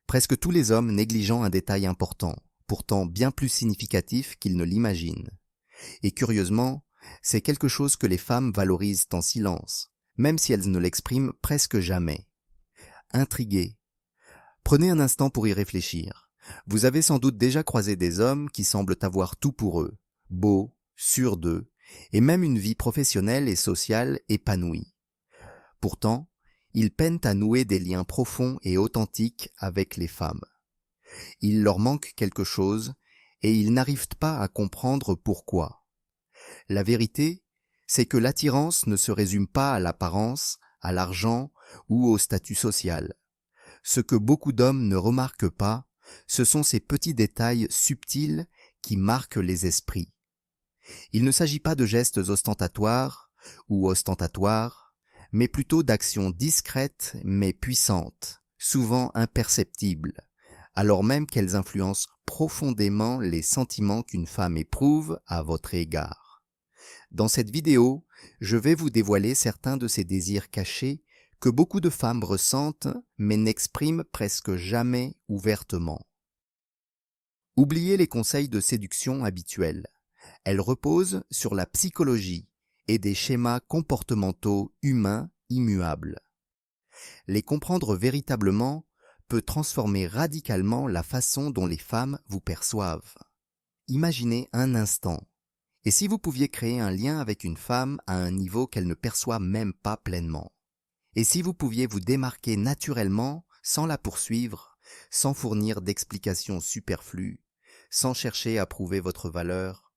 Presque tous les hommes négligeant un détail important, pourtant bien plus significatif qu'ils ne l'imaginent. Et curieusement, c'est quelque chose que les femmes valorisent en silence, même si elles ne l'expriment presque jamais. Intrigué. Prenez un instant pour y réfléchir. Vous avez sans doute déjà croisé des hommes qui semblent avoir tout pour eux, beaux, sûrs d'eux, et même une vie professionnelle et sociale épanouie. Pourtant, ils peinent à nouer des liens profonds et authentiques avec les femmes. Il leur manque quelque chose et ils n'arrivent pas à comprendre pourquoi. La vérité, c'est que l'attirance ne se résume pas à l'apparence, à l'argent ou au statut social. Ce que beaucoup d'hommes ne remarquent pas, ce sont ces petits détails subtils qui marquent les esprits. Il ne s'agit pas de gestes ostentatoires ou ostentatoires, mais plutôt d'actions discrètes mais puissantes, souvent imperceptibles, alors même qu'elles influencent profondément les sentiments qu'une femme éprouve à votre égard. Dans cette vidéo, je vais vous dévoiler certains de ces désirs cachés que beaucoup de femmes ressentent mais n'expriment presque jamais ouvertement. Oubliez les conseils de séduction habituels. Elles reposent sur la psychologie et des schémas comportementaux humains immuables. Les comprendre véritablement peut transformer radicalement la façon dont les femmes vous perçoivent. Imaginez un instant. Et si vous pouviez créer un lien avec une femme à un niveau qu'elle ne perçoit même pas pleinement? Et si vous pouviez vous démarquer naturellement, sans la poursuivre, sans fournir d'explications superflues, sans chercher à prouver votre valeur,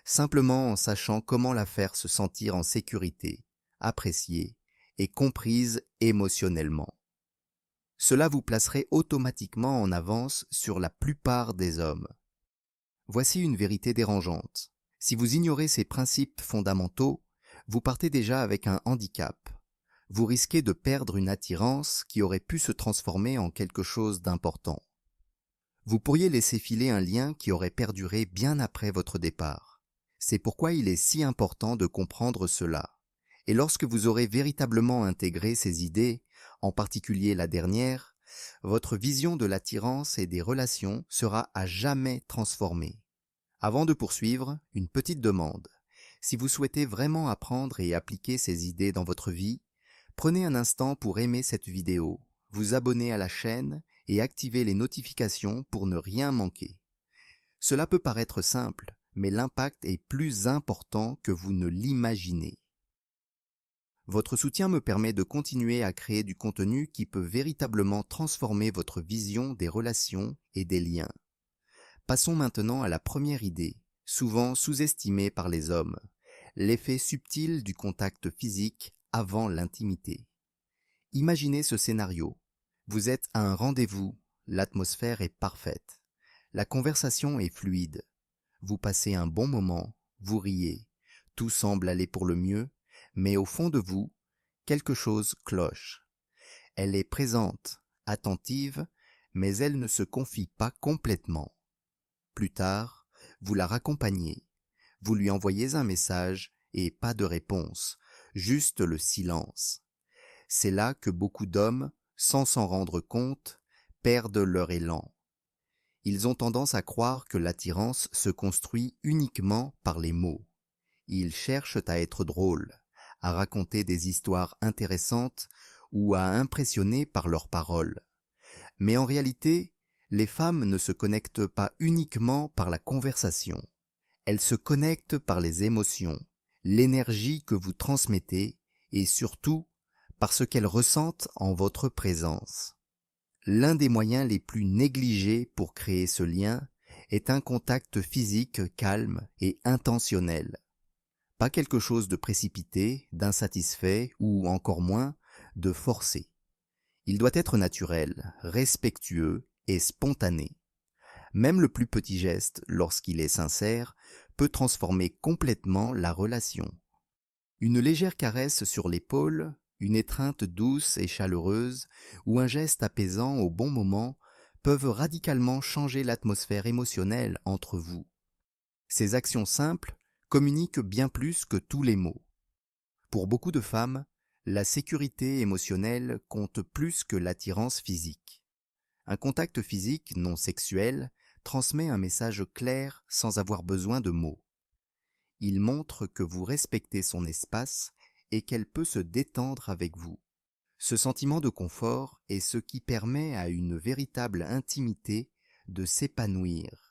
simplement en sachant comment la faire se sentir en sécurité, appréciée et comprise émotionnellement. Cela vous placerait automatiquement en avance sur la plupart des hommes. Voici une vérité dérangeante. Si vous ignorez ces principes fondamentaux, vous partez déjà avec un handicap. Vous risquez de perdre une attirance qui aurait pu se transformer en quelque chose d'important. Vous pourriez laisser filer un lien qui aurait perduré bien après votre départ. C'est pourquoi il est si important de comprendre cela. Et lorsque vous aurez véritablement intégré ces idées, en particulier la dernière, votre vision de l'attirance et des relations sera à jamais transformée. Avant de poursuivre, une petite demande. Si vous souhaitez vraiment apprendre et appliquer ces idées dans votre vie, prenez un instant pour aimer cette vidéo, vous abonner à la chaîne et activer les notifications pour ne rien manquer. Cela peut paraître simple, mais l'impact est plus important que vous ne l'imaginez. Votre soutien me permet de continuer à créer du contenu qui peut véritablement transformer votre vision des relations et des liens. Passons maintenant à la première idée, souvent sous-estimée par les hommes, l'effet subtil du contact physique avant l'intimité. Imaginez ce scénario. Vous êtes à un rendez-vous, l'atmosphère est parfaite. La conversation est fluide. Vous passez un bon moment, vous riez. Tout semble aller pour le mieux, mais au fond de vous, quelque chose cloche. Elle est présente, attentive, mais elle ne se confie pas complètement. Plus tard, vous la raccompagnez. Vous lui envoyez un message et pas de réponse, juste le silence. C'est là que beaucoup d'hommes, sans s'en rendre compte, perdent leur élan. Ils ont tendance à croire que l'attirance se construit uniquement par les mots. Ils cherchent à être drôles, à raconter des histoires intéressantes ou à impressionner par leurs paroles. Mais en réalité, les femmes ne se connectent pas uniquement par la conversation. Elles se connectent par les émotions, l'énergie que vous transmettez et surtout par ce qu'elles ressentent en votre présence. L'un des moyens les plus négligés pour créer ce lien est un contact physique calme et intentionnel. Pas quelque chose de précipité, d'insatisfait ou encore moins de forcé. Il doit être naturel, respectueux et spontané. Même le plus petit geste, lorsqu'il est sincère, peut transformer complètement la relation. Une légère caresse sur l'épaule, une étreinte douce et chaleureuse ou un geste apaisant au bon moment peuvent radicalement changer l'atmosphère émotionnelle entre vous. Ces actions simples communiquent bien plus que tous les mots. Pour beaucoup de femmes, la sécurité émotionnelle compte plus que l'attirance physique. Un contact physique non sexuel transmet un message clair sans avoir besoin de mots. Il montre que vous respectez son espace et qu'elle peut se détendre avec vous. Ce sentiment de confort est ce qui permet à une véritable intimité de s'épanouir.